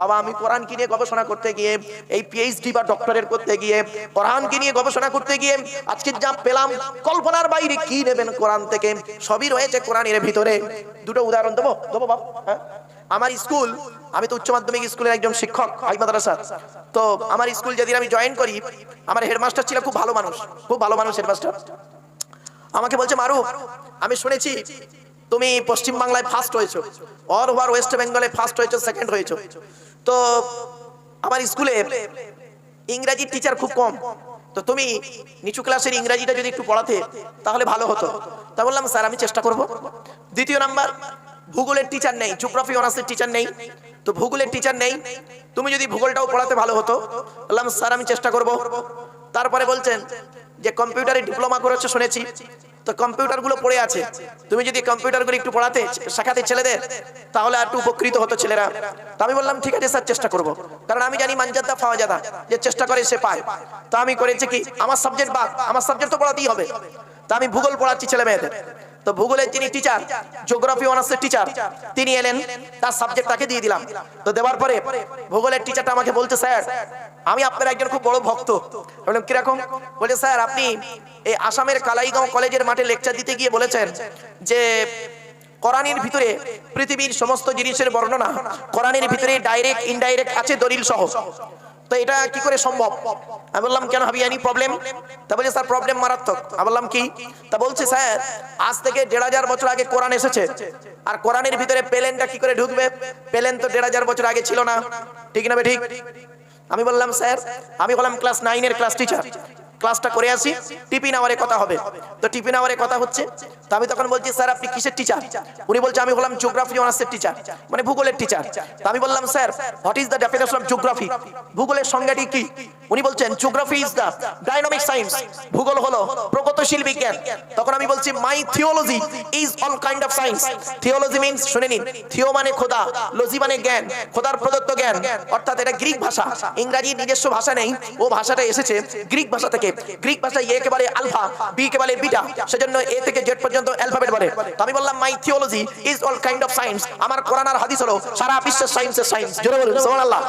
বাবা আমি কোরআনকে নিয়ে গবেষণা করতে গিয়ে, এই পিএইচডি বা ডক্টরেট করতে গিয়ে, কোরআনকে নিয়ে গবেষণা করতে গিয়ে আজকে যা পেলাম কল্পনার বাইরে। কি নেবেন কোরআন থেকে? সবই রয়েছে কোরআনের ভিতরে। দুটো উদাহরণ দেবো বাবা। হ্যাঁ, আমার স্কুল, আমি তো উচ্চ মাধ্যমিক স্কুলের একজন শিক্ষক, হাই মাদ্রাসা। তো আমার স্কুল যেদিন আমি জয়েন করি, আমার হেডমাস্টার ছিল খুব ভালো মানুষ, খুব ভালো মানুষ হেডমাস্টার। আমাকে বলছে, মারুফ আমি শুনেছি তুমি পশ্চিম বাংলায় ফার্স্ট হয়েছো, অল ওভার ওয়েস্ট বেঙ্গলে ফার্স্ট হয়েছো, সেকেন্ড হয়েছো। তো আমার স্কুলে ইংরেজির টিচার খুব কম, তো তুমি নিচু ক্লাসের ইংরেজিটা যদি একটু পড়াতে তাহলে ভালো হতো। তা বললাম, স্যার আমি চেষ্টা করব। দ্বিতীয় নাম্বার, ভূগোলের টিচার নেই, জিওগ্রাফি অনার্সের টিচার নেই, তো ভূগোলের টিচার নেই, তুমি যদি ভূগোলটাও পড়াতে ভালো হতো। বললাম, স্যার আমি চেষ্টা করব। তারপরে বলছেন যে কম্পিউটারে ডিপ্লোমা করেছো শুনেছি, তো কম্পিউটার গুলো পড়ে আছে, তুমি যদি কম্পিউটার গুলো একটু পড়াতে শেখাতে ছেলেদের তাহলে একটু উপকৃত হতো ছেলেরা। তো আমি বললাম, ঠিক আছে স্যার চেষ্টা করব, কারণ আমি জানি মানজাদা পাওয়া যাদা, যে চেষ্টা করে সে পায়। তো আমি করেছি কি, আমার সাবজেক্ট বাদ, আমার সাবজেক্ট তো পড়াতেই হবে। তো আমি ভূগোল পড়াচ্ছি ছেলে মেয়েদের। তো ভূগোলের যিনি টিচার, জিওগ্রাফি অনার্সের টিচার, তিনি এলেন, তার সাবজেক্ট তাকে দিয়ে দিলাম। তো দেওয়ার পরে ভূগোলের টিচারটা আমাকে বলতে, স্যার আমি আপনার একজন খুব বড় ভক্ত। বললাম, কিরকম? বলে, স্যার আপনি এই আসামের কালাইগাঁও কলেজের মাঠে লেকচার দিতে গিয়ে বলেছেন যে কোরআনের ভিতরে পৃথিবীর সমস্ত জিনিসের বর্ণনা কোরআনের ভিতরে ডাইরেক্ট ইনডাইরেক্ট আছে দলিল সহ, তো এটা কি করে সম্ভব? আমি বললাম, কেন, হ্যাভ ইউ এনি প্রবলেম? তা বলছে, স্যার প্রবলেম মারাত্মক। আমি বললাম, কি? তা বলছে, স্যার আজ থেকে 1500 বছর আগে কোরআন এসেছে, আর কোরআনের ভিতরে প্লেনটা কি করে ঢুকবে? প্লেন তো 1500 বছর আগে ছিল না, ঠিক না? ঠিক। আমি বললাম, স্যার আমি হলাম ক্লাস 9 এর ক্লাস টিচার, ক্লাসটা করে আসি, টিফিন আওয়ারে কথা হবে। তো টিফিন আওয়ারে কথা হচ্ছে, তো আমি তখন বলছি, স্যার আপনি কিসের টিচার? উনি বলছে, আমি হলাম জিওগ্রাফি অনার্সের টিচার, মানে ভূগোলের টিচার। তো আমি বললাম, sir what is the definition of geography? ভূগোলের সংজ্ঞাটি কি? উনি বলছেন, geography is the dynamic science, ভূগোল হলো প্রগতিশীল বিজ্ঞান। তখন আমি বলছি, my theology is all kind of science. Theology means, শুনে নিন, থিও মানে খোদা, লজি মানে জ্ঞান, খোদার প্রদত্ত জ্ঞান, অর্থাৎ এটা গ্রিক ভাষা, ইংরেজির নিজস্ব ভাষা নেই, ও ভাষাটা এসেছে গ্রিক ভাষা থেকে। গ্রিক ভাষায় এ কে বলে আলফা, বি কে বলে বিটা, সেজন্য এ থেকে জেড পর্যন্ত অ্যালফাবেট বলে। তো আমি বললাম, my theology is all kind of science, আমার কোরআন আর হাদিস হলো সারা বিশ্বের সায়েন্সের সায়েন্স। জোরে বলুন সুবহানাল্লাহ।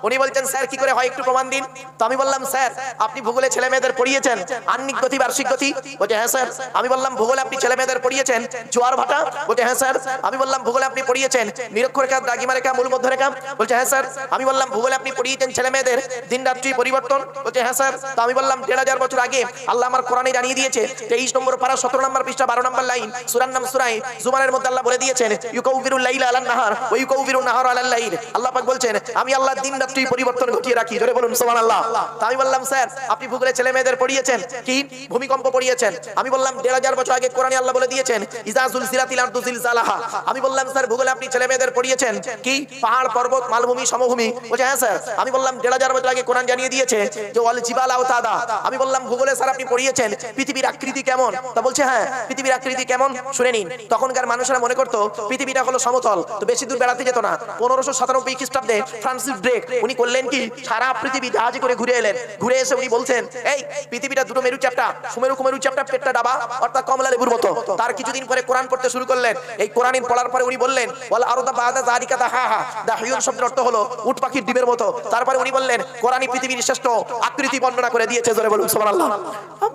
উনি বলছেন, স্যার কি করে হয় একটু প্রমাণ দিন। তো আমি বললাম, স্যার আপনি ভূগোলে ছেলে মেয়েদের পড়িয়েছেন আহ্নিক গতি, বার্ষিক গতি? বলছে, হ্যাঁ স্যার। আমি বললাম, ভূগোলে আপনি ছেলে মেয়েদের পড়িয়েছেন জোয়ার ভাটা? বলছে, হ্যাঁ স্যার। আমি বললাম, ভূগোলে আপনি পড়িয়েছেন নিরক্ষরেখা, দ্রাঘিমা রেখা, মূল মধ্যরেখা? বলছে, হ্যাঁ স্যার। আমি বললাম, ভূগোলে আপনি পড়িয়েছেন ছেলে মেয়েদের দিন রাত্রি পরিবর্তন? বলছে, হ্যাঁ স্যার। তো আমি বললাম, 1500 বছর আগে আল্লাহ আমার কোরআনে জানিয়ে দিয়েছে, 23 নম্বর পারা 17 নম্বর পৃষ্ঠা 12 নম্বর লাইন, সূরার নাম সূরা জুমারের মধ্যে আল্লাহ বলে দিয়েছেন, ইউকাউবিরুল লাইলা আলান নাহার ওয়া ইউকাউবিরুন নাহার আলাল লাইল। আল্লাহ পাক বলছেন, আমি আল্লাহ দিন রাত্রি পরিবর্তন ঘটিয়ে রাখি। জোরে বলুন সুবহানাল্লাহ। তো আমি বললাম, স্যার আপনি ভূগোলে ছেলে মেয়েদের পড়িয়েছেন কি? ভূমিকম্প পড়িয়েছেন? আমি বললাম, 1500 বছর আগে কোরআনে আল্লাহ বলে দিয়েছেন, ইজা যুলজিলাতিল আরদু জিলজালাহা। আমি বললাম, স্যার ভূগোলে আপনি ছেলে মেয়েদের পড়িয়েছেন কি? পাহাড়, পর্বত, মালভূমি, সমভূমি? বলছে, হ্যাঁ স্যার। আমি বললাম, 1500 বছর আগে কোরআন জানিয়ে দিয়েছে যে ওয়াল জিবাল আওতাদা। আমি বললাম, ভূগোলে স্যার আপনি পড়িয়েছেন পৃথিবীর আকৃতি কেমন? তা বলছে, হ্যাঁ পৃথিবীর আকৃতি কেমন শুনে নিন। তখনকার মানুষেরা মনে করতো পৃথিবীটা হলো সমতল, তো বেশি দূর বেড়াতে যেত না। 1597 খ্রিস্টাব্দে ফ্রান্সিস ড্রেক উনি করলেন কি, সারা পৃথিবী জাহাজে করে ঘুরে এলেন। ঘুরে এসে উনি বলছেন, এই পৃথিবীটা দুটো মেরু চ্যাপ্টা, সুমেরু কুমেরু চ্যাপ্টা, পেটটা ডাবা, অর্থাৎ কমলা লেবুর মতো। তার কিছুদিন পরে কোরআন পড়তে শুরু করলেন। এই কোরআন পড়ার পরে উনি বললেন, ওয়াল আরদা বাদা যালিকা দাহাহা। দাহিয়ুন শব্দের অর্থ হলো উট পাখির ডিমের মতো। তারপরে উনি বললেন, কোরআনই পৃথিবীর শ্রেষ্ঠ আকৃতি বর্ণনা করে দিয়েছে। জোরে বলুন সুবহানাল্লাহ।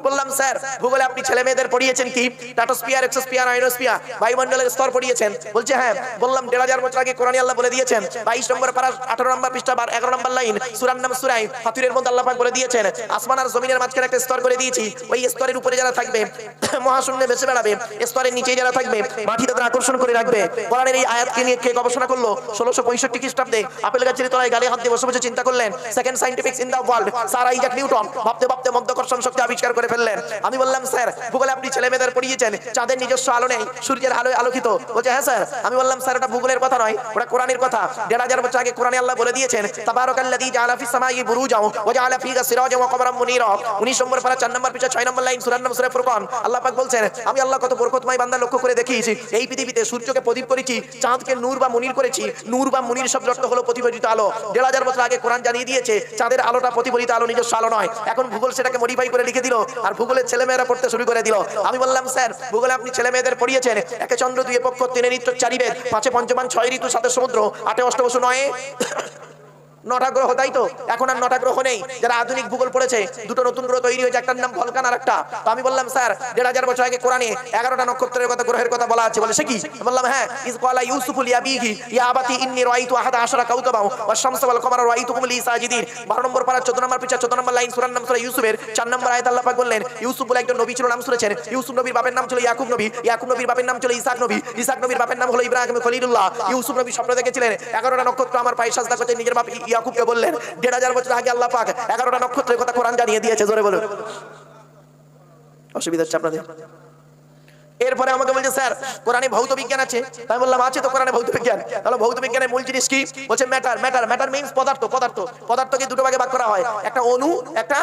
বললাম, স্যার ভূগোলে আপনি ছেলে মেয়েদের পড়িয়েছেন কি? স্ট্র্যাটোস্ফিয়ার, এক্সোস্ফিয়ার, আয়োনোস্ফিয়ার, বায়ুমণ্ডলের স্তর পড়িয়েছেন? বলছে, হ্যাঁ। বললাম, 1500 বছর আগে কোরআনে আল্লাহ বলে দিয়েছেন, 22 নম্বর পারা 18 নম্বর পৃষ্ঠা 11 নম্বর লাইন, সূরার নাম সূরা ফাতিরের মধ্যে আল্লাহ পাক বলে দিয়েছেন, আসমান আর জমিনের মাঝখানে একটা স্তর করে দিয়েছি, ওই স্তরের উপরে যারা থাকবে মহাশূন্যে ভেসে বেড়াবে, স্তরের নিচে যারা থাকবে মাটি তাদের আকর্ষণ করে রাখবে। কোরআনের এই আয়াতকে নিয়ে কে গবেষণা করলো 1665 খ্রিস্টাব্দে? আপেল গাছের তলায় গালে হাত দিয়ে বসে বসে চিন্তা করলেন, second scientific in the world, sir Isaac Newton ভাবতে ভাবতে মাধ্যাকর্ষণ শক্তি আবিষ্কার করে ফেললেন। আমি বললাম, স্যার ভূগোলে আপনি ছেলে মেয়েদের পড়িয়েছেন চাঁদের নিজস্ব আলো নেই, সূর্যের আলোয় আলোকিত? বলছে, হ্যাঁ স্যার। আমি বললাম, স্যার ওটা ভূগোলের কথা নয়, ওটা কোরআনের কথা। 1500 বছর আগে কোরআনে আল্লাহ বলে দিয়েছেন, তাবারাকাল্লাযী জাআলা ফিস সামাই বুরুজাও ওয়া জাআলা ফিহা সিরাজাও ওয়া কমারাম মুনীরা। 19 নম্বর পারা 4 নম্বর পৃষ্ঠা 6 নম্বর লাইন, সূরার নাম সূরা ফুরকান। আল্লাহ পাক বলছেন, আমি আল্লাহ কত বরকতময় বান্দা লক্ষ্য করে দেখিয়েছি, এই পৃথিবীতে সূর্যকে প্রদীপ করেছি, চাঁদকে নূর বা মুনীর করেছি। নূর বা মুনীর শব্দের অর্থ হলো প্রতিফলিত আলো। 1500 বছর আগে কোরআন জানিয়ে দিয়েছে চাঁদের আলোটা প্রতিফলিত আলো, নিজস্ব আলো নয়। এখন ভূগোল সেটাকে মডিফাই করে লিখে দিল, আর ভূগোলের ছেলেমেয়েরা পড়তে শুরু করে দিল। আমি বললাম, স্যার ভূগোলে আপনি ছেলে মেয়েদের পড়িয়েছেন একে চন্দ্র, দুয়ে পক্ষ, তিনে নিত্য, চারি বেদ, পাঁচে পঞ্চমান, ছয় ঋতু, সাতে সমুদ্র, আটে অষ্টবসু, নয়ে নটা গ্রহ, তাই তো? এখন আর নটা গ্রহ নেই। যারা আধুনিক ভূগোল পড়েছে, দুটো নতুন গ্রহ তৈরি হয়েছে, একটার নাম ভলকান আর একটা। তো আমি বললাম স্যার 1500 বছর আগে কোরআনে 11টা নক্ষত্রের কথা, গ্রহের কথা বলা আছে। বলে সে কি? বললাম হ্যাঁ, ইজ ক্বালা ইউসুফু লিআবিহি ইয়া আবাতি ইন্নী রাআইতু আহাদা আশারা কাওকাবা ওয়াশ শামসা ওয়াল কমারা রাআইতুহুম লি সাজিদিন। 12 নম্বর পারা 14 নম্বর পৃষ্ঠা 14 নম্বর লাইন, সূরার নাম সূরা ইউসুফের 4 নম্বর আয়াত। আল্লাহ পাক বললেন ইউসুফ বলে একজন নবী ছিল, নাম শুনেছেন? ইউসুফ নবীর বাপের নাম ছিল ইয়াকুব নবী, ইয়াকুব নবীর বাপের নাম ছিল ইসহাক নবী, ইসহাক নবীর বাপের নাম হলো ইব্রাহিম খলিলুল্লাহ। ইউসুফ নবী স্বপ্ন দেখেছিলেন 11টা নক্ষত্র আমার পায়ে সাজদা করতে, নিজের বাপ ইয়াকুবকে বললেন। 1500 বছর আগে আল্লাহ পাক 11টা নক্ষত্রের কথা কোরআন জানিয়ে দিয়েছে। জোরে বলুন। অসুবিধা হচ্ছে আপনাদের? এরপরে আমাকে বলছে স্যার কোরআনে ভৌত বিজ্ঞান আছে। তাই বললাম আছে তো কোরআনে ভৌত বিজ্ঞান। তাহলে ভৌত বিজ্ঞানের মূল জিনিস কি? বলছে ম্যাটার। ম্যাটার ম্যাটার মিন্স পদার্থ। পদার্থ পদার্থকে দুটো ভাগে ভাগ করা হয়, একটা অণু, একটা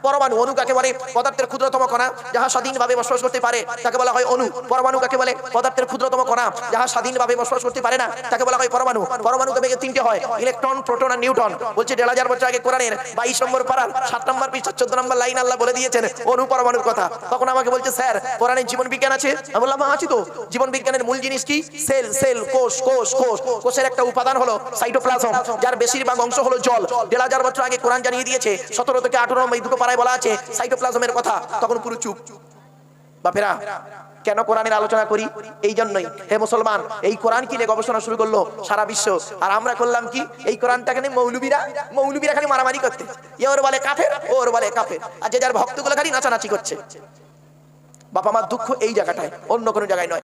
পরমাণু। অণু কাকে বলে? পদার্থের ক্ষুদ্রতম কণা যাহা স্বাধীনভাবে বসবাস করতে পারে, তাকে বলা হয় অণু। পরমাণু কাকে বলে? পদার্থের ক্ষুদ্রতম কণা যাহা স্বাধীনভাবে বসবাস করতে পারে না, তাকে বলা হয় পরমাণু। পরমাণুতে ভেঙে তিনটে হয়, ইলেকট্রন, প্রোটন আর নিউট্রন। বলছে 1500 বছর আগে কোরআনের 22 নম্বর পারার 7 নম্বর পৃষ্ঠা 14 নম্বর লাইন আল্লাহ বলে দিয়েছেন অণু পরমাণুর কথা। তখন আমাকে বলছে স্যার কোরআনে জীবন বিজ্ঞান আছে। আমি বললাম আছে তো। জীবন বিজ্ঞানের মূল জিনিস কি? সেল। সেল কোষ। কোষ কোষ কোষের একটা উপাদান হলো সাইটোপ্লাজম, যার বেশিরভাগ অংশ হলো জল। 1500 বছর আগে কোরআন জানিয়ে দিয়েছে 17 থেকে 18 নম্বর দুটো পারায় বলা আছে সাইটোপ্লাজমের কথা। তখন পুরো চুপ। বাপেরা কেন কোরআনের আলোচনা করি? এই জন্যই। হে মুসলমান, এই কোরআন কি নিয়ে গবেষণা শুরু করলো সারা বিশ্ব, আর আমরা করলাম কি? এই কোরআনটাকে নিয়ে মৌলবীরা খালি মারামারি করতে, ওর বলে কাফের, ওর বলে কাফের, আর যে যার ভক্তগুলো খালি নাচানাচি করছে। বাবা মার দুঃখ এই জায়গাটায়, অন্য কোনো জায়গায় নয়।